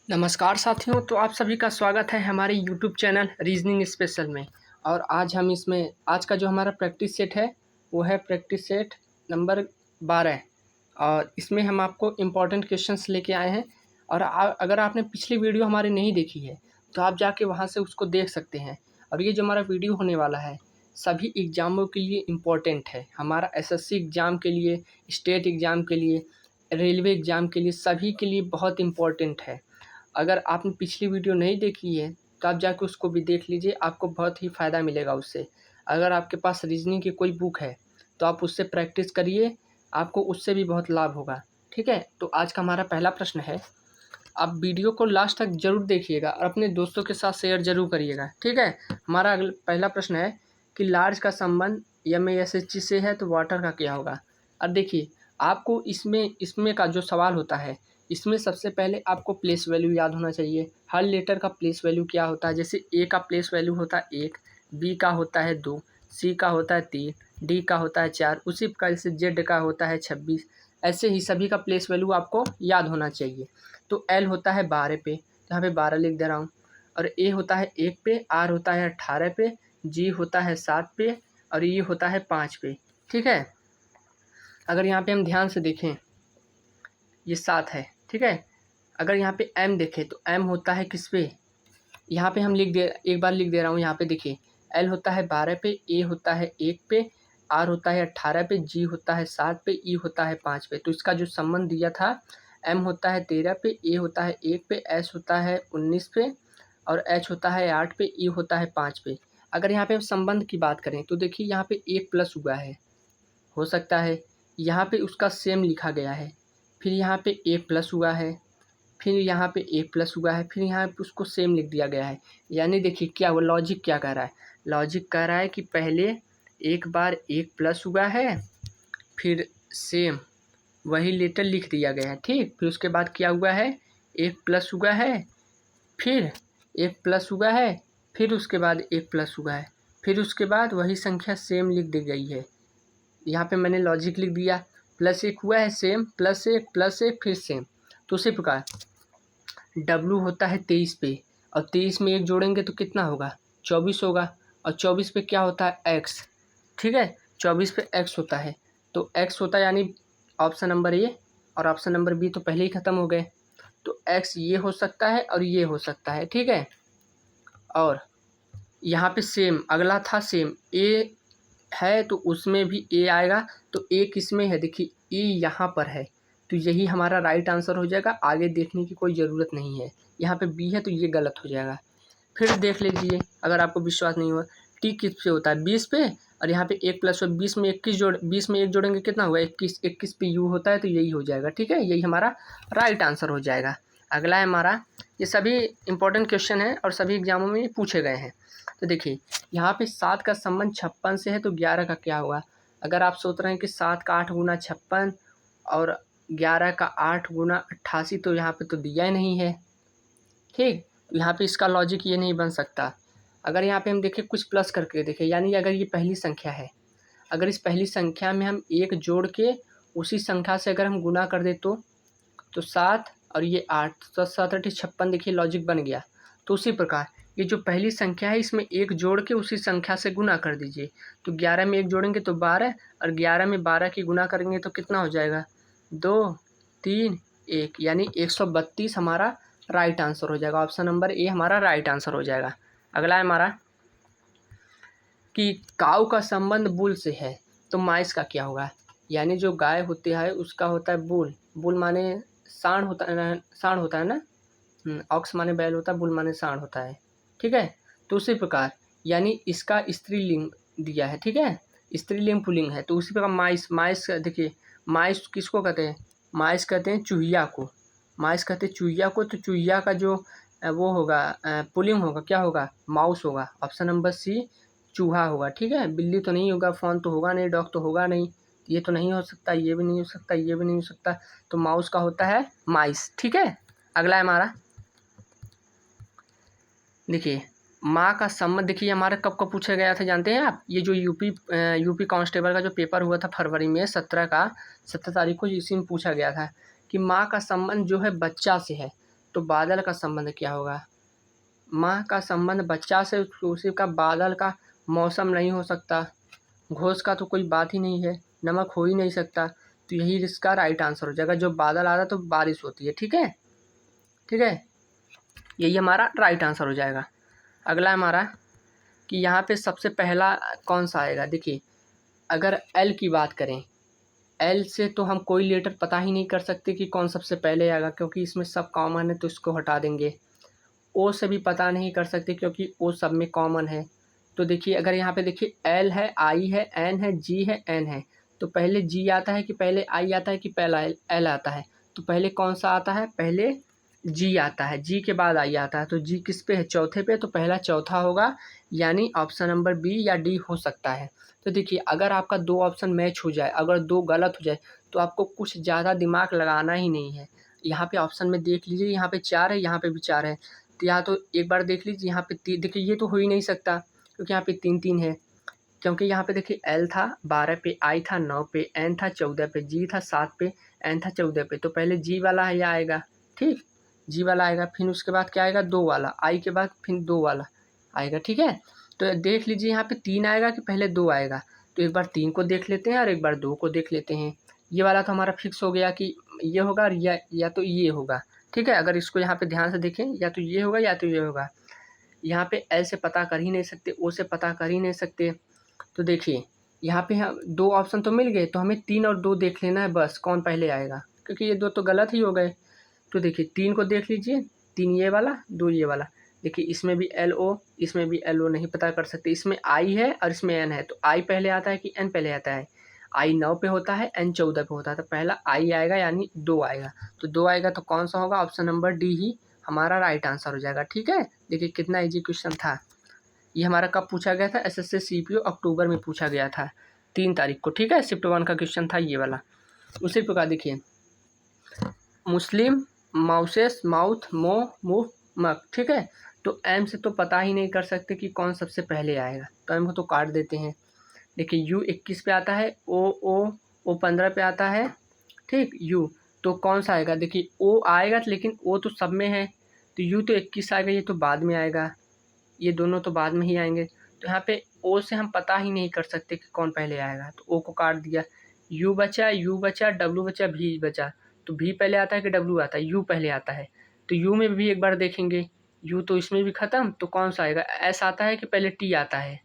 नमस्कार साथियों, तो आप सभी का स्वागत है हमारे यूट्यूब चैनल रीजनिंग स्पेशल में। और आज का जो हमारा प्रैक्टिस सेट है वो है प्रैक्टिस सेट नंबर 12। और इसमें हम आपको इम्पॉर्टेंट क्वेश्चंस लेके आए हैं। और अगर आपने पिछली वीडियो हमारी नहीं देखी है तो आप जाके वहाँ से उसको देख सकते हैं। और ये जो हमारा वीडियो होने वाला है सभी एग्ज़ामों के लिए इम्पॉर्टेंट है। हमारा एसएससी एग्ज़ाम के लिए, स्टेट एग्ज़ाम के लिए, रेलवे एग्ज़ाम के लिए, सभी के लिए बहुत इम्पॉर्टेंट है। अगर आपने पिछली वीडियो नहीं देखी है तो आप जाके उसको भी देख लीजिए, आपको बहुत ही फ़ायदा मिलेगा उससे। अगर आपके पास रीजनिंग की कोई बुक है तो आप उससे प्रैक्टिस करिए, आपको उससे भी बहुत लाभ होगा। ठीक है, तो आज का हमारा पहला प्रश्न है। आप वीडियो को लास्ट तक ज़रूर देखिएगा और अपने दोस्तों के साथ शेयर ज़रूर करिएगा। ठीक है, हमारा पहला प्रश्न है कि लार्ज का संबंध MASH से है तो वाटर का क्या होगा। अब देखिए, आपको इसमें का जो सवाल होता है इसमें सबसे पहले आपको प्लेस वैल्यू याद होना चाहिए। हर लेटर का प्लेस वैल्यू क्या होता है। जैसे ए का प्लेस वैल्यू होता है 1, बी का होता है 2, सी का होता है 3, डी का होता है 4, उसी प्रकार से जेड का होता है 26। ऐसे ही सभी का प्लेस वैल्यू आपको याद होना चाहिए। तो एल होता है 12 पे, तो यहाँ पे 12 लिख दे रहा हूँ। और ए होता है 1 पे, आर होता है 18 पे, जी होता है 7 पे, और ये होता है 5 पे। ठीक है, अगर यहाँ पे हम ध्यान से देखें ये 7 है। ठीक है, अगर यहाँ पे एम देखें तो एम होता है किस पे, यहाँ पे हम एक बार लिख दे रहा हूँ। यहाँ पे देखिए, एल होता है 12 पे, ए होता है 1 पे, आर होता है 18 पे, जी होता है 7 पे, ई होता है 5 पे। तो इसका जो संबंध दिया था, एम होता है 13 पे, ए होता है 1 पे, एस होता है 19 पे, और एच होता है 8 पे, ई होता है 5 पे। अगर यहाँ पे हम संबंध की बात करें तो देखिए, यहाँ पे 1 प्लस हुआ है, हो सकता है यहाँ पे उसका सेम लिखा गया है। फिर यहाँ पे 1 प्लस हुआ है, फिर यहाँ पे 1 प्लस हुआ है, फिर यहाँ पे उसको सेम लिख दिया गया है। यानी देखिए क्या वो लॉजिक क्या कह रहा है। लॉजिक कह रहा है कि पहले एक बार 1 प्लस हुआ है, फिर सेम वही लेटर लिख दिया गया है। ठीक, फिर उसके बाद क्या हुआ है, 1 प्लस हुआ है, फिर 1 प्लस हुआ है, फिर उसके बाद 1 प्लस हुआ है, फिर उसके बाद वही संख्या सेम लिख दी गई है। यहाँ पे मैंने लॉजिक लिख दिया, +1 हुआ है सेम, +1 फिर सेम। तो उसी प्रकार W होता है 23 पे, और 23 में 1 जोड़ेंगे तो कितना होगा, 24 होगा। और 24 पे क्या होता है, X। ठीक है, 24 पे X होता है, तो X होता है यानी ऑप्शन नंबर ए और ऑप्शन नंबर बी तो पहले ही ख़त्म हो गए। तो X ये हो सकता है और ये हो सकता है। ठीक है, और यहाँ पे सेम अगला था सेम, ए है तो उसमें भी ए आएगा। तो ए किस में है, देखिए ए यहाँ पर है, तो यही हमारा राइट आंसर हो जाएगा। आगे देखने की कोई ज़रूरत नहीं है। यहाँ पे बी है तो ये गलत हो जाएगा। फिर देख लीजिए, अगर आपको विश्वास नहीं हुआ, टी किस पे होता है, 20 पे, और यहाँ पे 1 प्लस 20 में 20 में 1 जोड़ेंगे कितना हुआ, 21। 21 पे यू होता है तो यही हो जाएगा। ठीक है, यही हमारा राइट आंसर हो जाएगा। अगला है हमारा, ये सभी इंपॉर्टेंट क्वेश्चन है और सभी एग्जामों में पूछे गए हैं। तो देखिए, यहाँ पे 7 का संबंध 56 से है तो 11 का क्या होगा। अगर आप सोच रहे हैं कि 7 का 8 गुना 56 और 11 का 8 गुना 88, तो यहाँ पे तो दिया ही नहीं है। ठीक, यहाँ पे इसका लॉजिक ये नहीं बन सकता। अगर यहाँ पे हम देखें कुछ प्लस करके देखें, यानी अगर ये पहली संख्या है, अगर इस पहली संख्या में हम 1 जोड़ के उसी संख्या से अगर हम गुना कर दे तो 7 और ये 8, तो 7 8 56, देखिए लॉजिक बन गया। तो उसी प्रकार ये जो पहली संख्या है इसमें 1 जोड़ के उसी संख्या से गुना कर दीजिए। तो 11 में 1 जोड़ेंगे तो 12, और 11 में 12 की गुना करेंगे तो कितना हो जाएगा, 2 3 1, यानी 132 हमारा राइट आंसर हो जाएगा। ऑप्शन नंबर ए हमारा राइट आंसर हो जाएगा। अगला है हमारा कि काऊ का संबंध बुल से है तो माइस का क्या होगा। यानी जो गाय होती है उसका होता है बुल, बुल माने सांड होता है ना, सांड होता है ना। ऑक्स माने बैल होता है, बुल माने सांड होता है। ठीक है, तो उसी प्रकार यानी इसका स्त्रीलिंग दिया है। ठीक है, स्त्रीलिंग पुल्लिंग है, तो उसी प्रकार माइस, माइस देखिए, माइस किसको कहते हैं, माइस कहते हैं चूहिया को, माइस कहते हैं चूहिया को। तो चूहिया का जो वो होगा पुल्लिंग होगा, क्या होगा, माउस होगा। ऑप्शन नंबर सी चूहा होगा। ठीक है, बिल्ली तो नहीं होगा, फॉन तो होगा नहीं, डॉग तो होगा नहीं, ये तो नहीं हो सकता, ये भी नहीं हो सकता, ये भी नहीं हो सकता। तो माउस का होता है माइस। ठीक है, अगला है हमारा, देखिए माँ का संबंध। देखिए हमारा कब कब पूछा गया था जानते हैं आप, ये जो यूपी कांस्टेबल का जो पेपर हुआ था फरवरी में 17 तारीख को, इसी में पूछा गया था कि माँ का संबंध जो है बच्चा से है। तो बादल का संबंध क्या होगा? माह का संबंध बच्चा से, उसी का बादल का मौसम नहीं हो सकता, घोष का तो कोई बात ही नहीं है, नमक हो ही नहीं सकता। तो यही इसका राइट आंसर हो जाएगा। जो बादल आता है तो बारिश होती है। ठीक है, ठीक है, यही हमारा राइट आंसर हो जाएगा। अगला हमारा कि यहाँ पे सबसे पहला कौन सा आएगा। देखिए, अगर एल की बात करें, एल से तो हम कोई लेटर पता ही नहीं कर सकते कि कौन सबसे पहले आएगा, क्योंकि इसमें सब कॉमन है तो इसको हटा देंगे। ओ से भी पता नहीं कर सकते क्योंकि ओ सब में कॉमन है। तो देखिए, अगर यहाँ पे देखिए एल है, आई है, एन है, जी है, एन है, तो पहले जी आता है कि पहले आई आता है कि पहला एल आता है? तो पहले कौन सा आता है? पहले जी आता है, जी के बाद आई आता है। तो जी किस पे है? चौथे पे, तो पहला चौथा होगा, यानी ऑप्शन नंबर बी या डी हो सकता है। तो देखिए, अगर आपका दो ऑप्शन मैच हो जाए, अगर दो गलत हो जाए, तो आपको कुछ ज़्यादा दिमाग लगाना ही नहीं है। यहाँ पे ऑप्शन में देख लीजिए, यहाँ पे 4 है, यहाँ पे भी 4 है, तो या तो एक बार देख लीजिए, यहाँ पे देखिए ये तो हो ही नहीं सकता क्योंकि यहाँ पे 3-3 है। क्योंकि यहाँ पे देखिए एल था 12 पे, आई था 9 पे, एन था 14 पे, जी था 7 पे, एन था 14 पे, तो पहले जी वाला है, यह आएगा। ठीक, जी वाला आएगा, फिर उसके बाद क्या आएगा? 2 वाला, आई के बाद फिर 2 वाला आएगा। ठीक है, तो देख लीजिए यहाँ पे 3 आएगा कि पहले 2 आएगा। तो एक बार 3 को देख लेते हैं और एक बार 2 को देख लेते हैं। ये वाला तो हमारा फिक्स हो गया कि ये होगा और या तो ये होगा। ठीक है, अगर इसको यहाँ पे ध्यान से देखें, या तो ये होगा या तो ये होगा। यहाँ पे एल से पता कर ही नहीं सकते, ओ से पता कर ही नहीं सकते। तो देखिए, यहाँ पे हम 2 ऑप्शन तो मिल गए, तो हमें 3 और 2 देख लेना है बस, कौन पहले आएगा, क्योंकि ये 2 तो गलत ही हो गए। तो देखिए 3 को देख लीजिए, 3 ये वाला, 2 ये वाला। देखिए इसमें भी एल ओ, इसमें भी एल ओ नहीं पता कर सकते। इसमें आई है और इसमें एन है, तो आई पहले आता है कि एन पहले आता है? आई 9 पे होता है, एन 14 पे होता है, तो पहला आई आएगा यानी 2 आएगा। तो 2 आएगा तो कौन सा होगा? ऑप्शन नंबर डी ही हमारा राइट आंसर हो जाएगा। ठीक है, देखिए कितना ईजी क्वेश्चन था। ये हमारा कब पूछा गया था? एसएससी सीपीओ अक्टूबर में पूछा गया था, 3 तारीख को। ठीक है, शिफ्ट 1 का क्वेश्चन था ये वाला। उसी प्रकार देखिए, मुस्लिम, माउसेस, माउथ, मो, मुँह, मक। ठीक है, तो एम से तो पता ही नहीं कर सकते कि कौन सबसे पहले आएगा, तो एम को तो काट देते हैं। देखिए यू 21 पे आता है, ओ 15 पे आता है। ठीक, यू तो कौन सा आएगा? देखिए ओ आएगा, लेकिन ओ तो सब में है, तो यू तो 21 आएगा, ये तो बाद में आएगा, ये दोनों तो बाद में ही आएंगे। तो यहाँ पे ओ से हम पता ही नहीं कर सकते कि कौन पहले आएगा, तो ओ को काट दिया। यू बचा, यू बचा, डब्लू बचा, भी बचा। तो भी पहले आता है कि डब्लू आता है? यू पहले आता है, तो यू में भी एक बार देखेंगे, यू तो इसमें भी ख़त्म, तो कौन सा आएगा? एस आता है कि पहले टी आता है?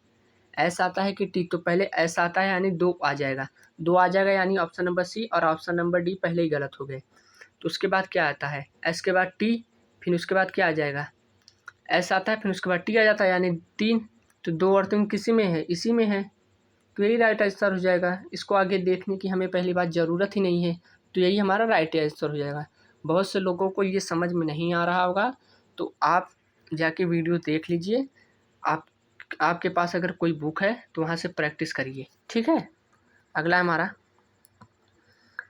एस आता है कि टी? तो पहले एस आता है यानी 2 आ जाएगा, 2 आ जाएगा, यानी ऑप्शन नंबर सी और ऑप्शन नंबर डी पहले ही गलत हो गए। तो उसके बाद क्या आता है? एस के बाद टी, फिर उसके बाद क्या आ जाएगा? एस आता है, फिर उसके बाद टी आ जाता है, यानी 3। तो 2 और 3 किसी में है? इसी में है, तो यही राइट आंसर हो जाएगा। इसको आगे देखने की हमें पहली बात ज़रूरत ही नहीं है, तो यही हमारा राइट आंसर हो जाएगा। बहुत से लोगों को ये समझ में नहीं आ रहा होगा, तो आप जाके वीडियो देख लीजिए। आपके पास अगर कोई बुक है तो वहाँ से प्रैक्टिस करिए। ठीक है, अगला हमारा,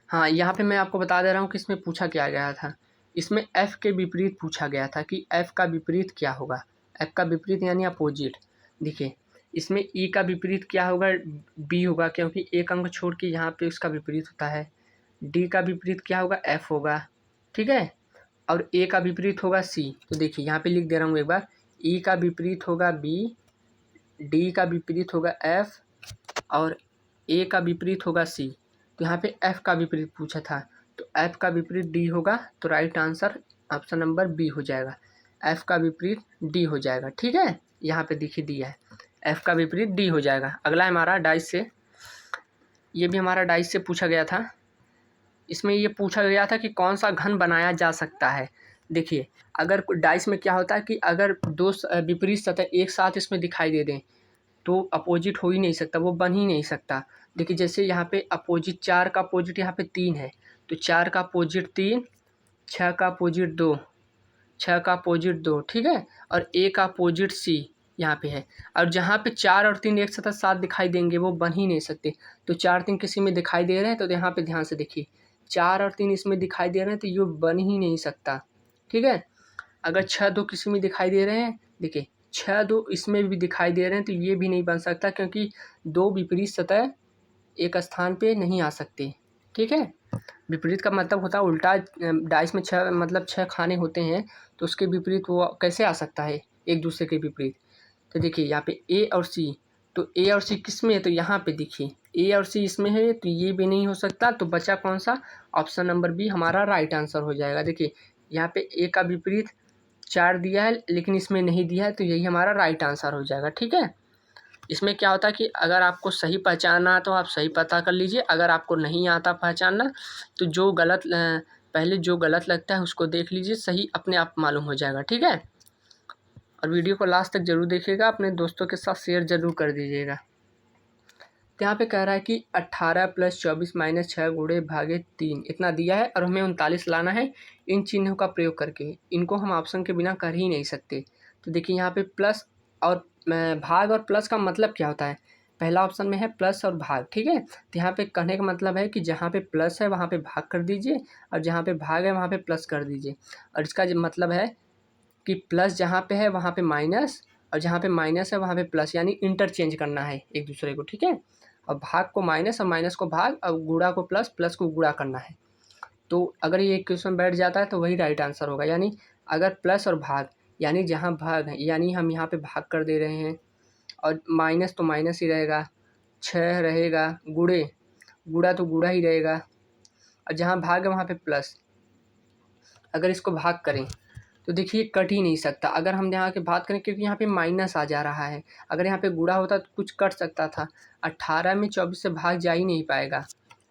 हाँ यहाँ पे मैं आपको बता दे रहा हूँ कि इसमें पूछा क्या गया था। इसमें एफ़ के विपरीत पूछा गया था कि एफ़ का विपरीत क्या होगा। एफ़ का विपरीत यानी अपोजिट। देखिए इसमें ई का विपरीत क्या होगा? बी होगा, क्योंकि एक अंक छोड़ के यहाँ पे उसका विपरीत होता है। डी का विपरीत क्या होगा? एफ़ होगा। ठीक है, और ए का विपरीत होगा सी। तो देखिए यहाँ पे लिख दे रहा हूँ एक बार, ई का विपरीत होगा बी, डी का विपरीत होगा एफ़ और ए का विपरीत होगा सी। तो यहाँ पे एफ़ का विपरीत पूछा था, तो एफ़ का विपरीत डी होगा, तो right answer option number B हो जाएगा। एफ़ का विपरीत डी हो जाएगा। ठीक है, यहाँ पे देखिए दिया है, एफ़ का विपरीत डी हो जाएगा। अगला हमारा डाइस से, ये भी हमारा डाइस से पूछा गया था। इसमें ये पूछा गया था कि कौन सा घन बनाया जा सकता है। देखिए अगर डाइस में क्या होता है कि अगर दो विपरीत सतह एक साथ इसमें दिखाई दे दें तो अपोजिट हो ही नहीं सकता, वो बन ही नहीं सकता। देखिए जैसे यहाँ पे अपोजिट 4 का अपोजिट यहाँ पे 3 है, तो 4 का अपोजिट 3, 6 का अपोजिट 2, 6 का अपोजिट 2। ठीक है, और ए का अपोजिट सी यहाँ पे है। और जहाँ पे 4 और 3 एक साथ दिखाई देंगे वो बन ही नहीं सकते। तो 4 3 किसी में दिखाई दे रहे हैं, तो यहाँ पे ध्यान से देखिए 4 और 3 इसमें दिखाई दे रहे हैं, तो ये बन ही नहीं सकता। ठीक है, अगर 6 2 किसी में दिखाई दे रहे हैं, देखिए 6 2 इसमें भी दिखाई दे रहे हैं, तो ये भी नहीं बन सकता, क्योंकि 2 विपरीत सतह एक स्थान पे नहीं आ सकते। ठीक है, विपरीत का मतलब होता है उल्टा। डाइस में 6 मतलब 6 खाने होते हैं, तो उसके विपरीत वो कैसे आ सकता है एक दूसरे के विपरीत। तो देखिए यहाँ पे ए और सी, तो ए और सी किस में है, तो यहाँ पे देखिए ए और सी इसमें है, तो ये भी नहीं हो सकता। तो बचा कौन सा, ऑप्शन नंबर बी हमारा राइट आंसर हो जाएगा। देखिए यहाँ पे ए का विपरीत 4 दिया है लेकिन इसमें नहीं दिया है, तो यही हमारा राइट आंसर हो जाएगा। ठीक है, इसमें क्या होता है कि अगर आपको सही पहचानना है तो आप सही पता कर लीजिए, अगर आपको नहीं आता पहचानना तो जो गलत पहले जो गलत लगता है उसको देख लीजिए, सही अपने आप मालूम हो जाएगा। ठीक है, और वीडियो को लास्ट तक जरूर देखिएगा, अपने दोस्तों के साथ शेयर जरूर कर दीजिएगा। तो यहाँ पे कह रहा है कि 18 + 24 - 6 गुणे भागे 3 इतना दिया है और हमें 39 लाना है इन चिन्हों का प्रयोग करके। इनको हम ऑप्शन के बिना कर ही नहीं सकते। तो देखिए यहाँ पे प्लस और भाग और प्लस का मतलब क्या होता है, पहला ऑप्शन में है प्लस और भाग। ठीक है, तो यहाँ पे कहने का मतलब है कि जहाँ पे प्लस है वहाँ पे भाग कर दीजिए और जहाँ पे भाग है वहाँ पे प्लस कर दीजिए। और इसका जो मतलब है कि प्लस जहाँ पे है वहाँ पे माइनस और जहाँ पे माइनस है वहाँ पे प्लस, यानी इंटरचेंज करना है एक दूसरे को। ठीक है, और भाग को माइनस और माइनस को भाग और गुणा को प्लस, प्लस को गुणा करना है। तो अगर ये इक्वेशन बैठ जाता है तो वही राइट आंसर होगा। यानी अगर प्लस और भाग, यानी जहाँ भाग है यानी हम यहाँ पे भाग कर दे रहे हैं, और माइनस तो माइनस ही रहेगा, 6 रहेगा, गुणा तो गुणा ही रहेगा, और जहाँ भाग है वहाँ पे प्लस। अगर इसको भाग करें तो देखिए कट ही नहीं सकता अगर हम यहाँ की बात करें, क्योंकि यहाँ पे माइनस आ जा रहा है। अगर यहाँ पे गुणा होता तो कुछ कट सकता था, 18 में 24 से भाग जा ही नहीं पाएगा।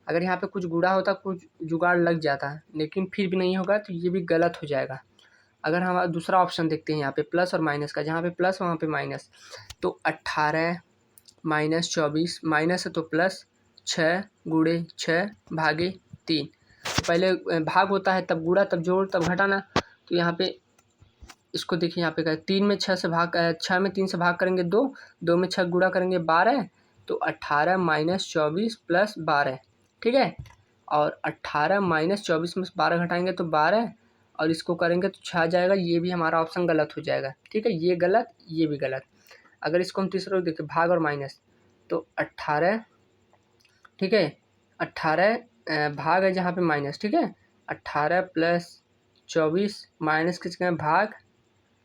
अगर यहाँ पे कुछ गुणा होता कुछ जुगाड़ लग जाता, लेकिन फिर भी नहीं होगा, तो ये भी गलत हो जाएगा। अगर हम दूसरा ऑप्शन देखते हैं यहाँ पे प्लस और माइनस का, जहाँ पे प्लस वहाँ पे माइनस, तो 18 - 24 माइनस है तो प्लस, 6 गुणे 6 भागे 3। पहले भाग होता है तब गुणा तब जोड़ तब घटाना। तो यहाँ पे इसको देखिए, यहाँ पे क्या है, 3 में 6 से भाग 6 में 3 से भाग करेंगे 2, 2 में 6 गुणा करेंगे 12, तो 18 - 24 + 12। ठीक है, और 18 - 24 में से 12 घटाएंगे तो 12, और इसको करेंगे तो 6 आ जाएगा। ये भी हमारा ऑप्शन गलत हो जाएगा। ठीक है, ये गलत ये भी गलत। अगर इसको हम तीसरा देखें भाग और माइनस, तो 18, ठीक है, 18 भाग है जहाँ पे माइनस। ठीक है, 18 + 24 माइनस की जगह भाग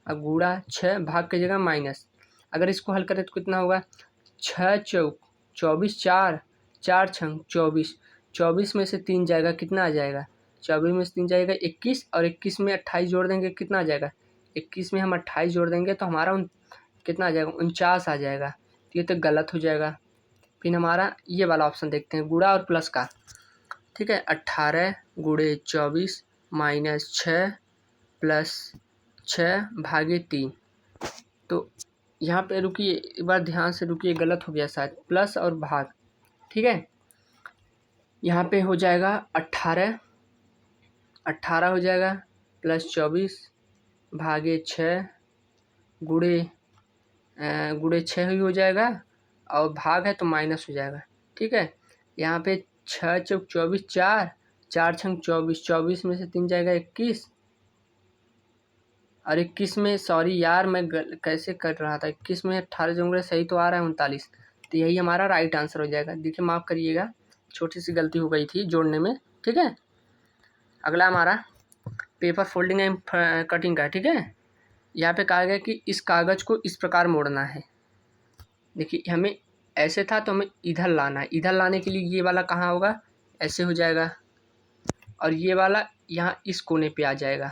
और गुणा 6 भाग की जगह माइनस। अगर इसको हल करें तो कितना होगा, 6 चौक 24, 4 4 छंग 24, 24 में से 3 जाएगा कितना आ जाएगा, 24 में से 3 जाएगा 21, और 21 में 28 जोड़ देंगे कितना आ जाएगा, 21 में हम 28 जोड़ देंगे तो हमारा कितना आ जाएगा, 49 आ जाएगा। तो ये तो गलत हो जाएगा। फिर हमारा ये वाला ऑप्शन देखते हैं गुणा और प्लस का। ठीक है, 18 गुणे 24 - 6 + 6 भागे 3। तो यहाँ पे रुकिए, एक बार ध्यान से रुकिए, गलत हो गया शायद, प्लस और भाग। ठीक है, यहाँ पे हो जाएगा 18 हो जाएगा + 24 भागे 6 गुणे 6 ही हो जाएगा, और भाग है तो माइनस हो जाएगा। ठीक है, यहाँ पे 6 चौक 24, 4 4 छंग 24, 24 में से 3 जाएगा 21, और 21 में, सॉरी यार मैं कैसे कर रहा था, 21 में 18 जोड़े सही तो आ रहा है 39। तो यही हमारा राइट आंसर हो जाएगा। देखिए माफ़ करिएगा, छोटी सी गलती हो गई थी जोड़ने में। ठीक है, अगला हमारा पेपर फोल्डिंग एंड कटिंग का। ठीक है, यहाँ पे कहा गया कि इस कागज़ को इस प्रकार मोड़ना है। देखिए हमें ऐसे था तो हमें इधर लाना है, इधर लाने के लिए ये वाला कहाँ होगा, ऐसे हो जाएगा, और ये वाला यहाँ इस कोने पे आ जाएगा।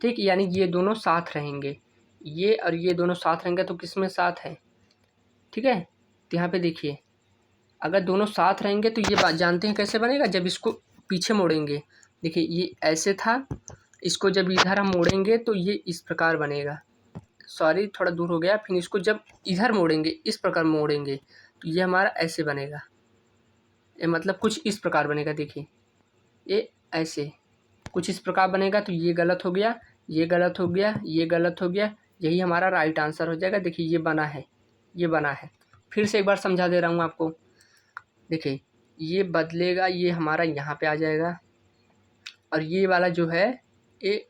ठीक, यानी ये दोनों साथ रहेंगे, ये और ये दोनों साथ रहेंगे तो किस में साथ है। ठीक है, तो यहाँ पे देखिए अगर दोनों साथ रहेंगे तो ये बात जानते हैं कैसे बनेगा, जब इसको पीछे मोड़ेंगे। देखिए ये ऐसे था, इसको जब इधर हम मोड़ेंगे तो ये इस प्रकार बनेगा, सॉरी थोड़ा दूर हो गया। फिर इसको जब इधर मोड़ेंगे, इस प्रकार मोड़ेंगे, तो ये हमारा ऐसे बनेगा, ये मतलब कुछ इस प्रकार बनेगा। देखिए ये ऐसे कुछ इस प्रकार बनेगा, तो ये गलत हो गया, ये गलत हो गया, ये गलत हो गया, यही हमारा राइट आंसर हो जाएगा। देखिए ये बना है, ये बना है। फिर से एक बार समझा दे रहा हूँ आपको। देखिए ये बदलेगा, ये हमारा यहाँ पे आ जाएगा, और ये वाला जो है ये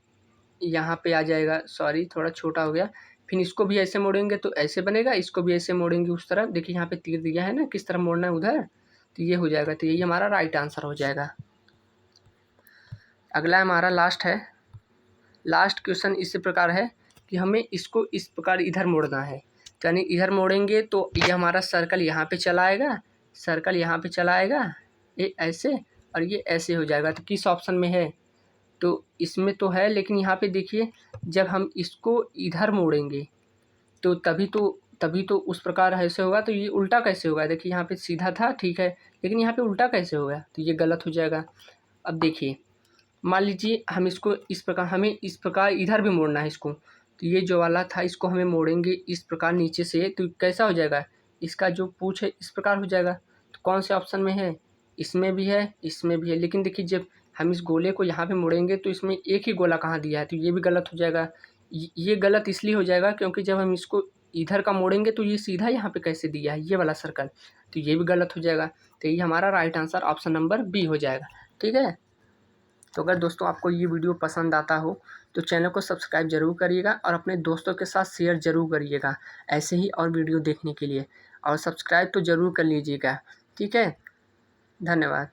यहाँ पे आ जाएगा, सॉरी थोड़ा छोटा हो गया। फिर इसको भी ऐसे मोड़ेंगे तो ऐसे बनेगा, इसको भी ऐसे मोड़ेंगे उस तरफ। देखिए यहाँ पे तीर दिया है ना, किस तरफ मोड़ना है उधर, तो ये हो जाएगा। तो यही हमारा राइट आंसर हो जाएगा। अगला हमारा लास्ट क्वेश्चन इस प्रकार है कि हमें इसको इस प्रकार इधर मोड़ना है, यानी इधर मोड़ेंगे तो ये हमारा सर्कल यहाँ पे चला आएगा, ये ऐसे और ये ऐसे हो जाएगा। तो किस ऑप्शन में है? तो इसमें तो है, लेकिन यहाँ पे देखिए जब हम इसको इधर मोड़ेंगे तो तभी तो उस प्रकार ऐसे होगा। तो ये उल्टा कैसे होगा? देखिए यहाँ पे सीधा था, ठीक है, लेकिन यहाँ पे उल्टा कैसे होगा? तो ये गलत हो जाएगा। अब देखिए मान लीजिए हमें इस प्रकार इधर भी मोड़ना है इसको, तो ये जो वाला था इसको हमें मोड़ेंगे इस प्रकार नीचे से, तो कैसा हो जाएगा? इसका जो पूँछ है इस प्रकार हो जाएगा। तो कौन से ऑप्शन में है? इसमें भी है, इसमें भी है, लेकिन देखिए जब हम इस गोले को यहाँ पे मोड़ेंगे तो इसमें एक ही गोला कहाँ दिया है, तो ये भी गलत हो जाएगा। ये गलत इसलिए हो जाएगा क्योंकि जब हम इसको इधर का मोड़ेंगे तो ये सीधा यहाँ पे कैसे दिया है, ये वाला सर्कल, तो ये भी गलत हो जाएगा। तो ये हमारा right answer option number B हो जाएगा। ठीक है, तो अगर दोस्तों आपको ये वीडियो पसंद आता हो तो चैनल को सब्सक्राइब ज़रूर करिएगा और अपने दोस्तों के साथ शेयर ज़रूर करिएगा ऐसे ही और वीडियो देखने के लिए, और सब्सक्राइब तो ज़रूर कर लीजिएगा। ठीक है, धन्यवाद।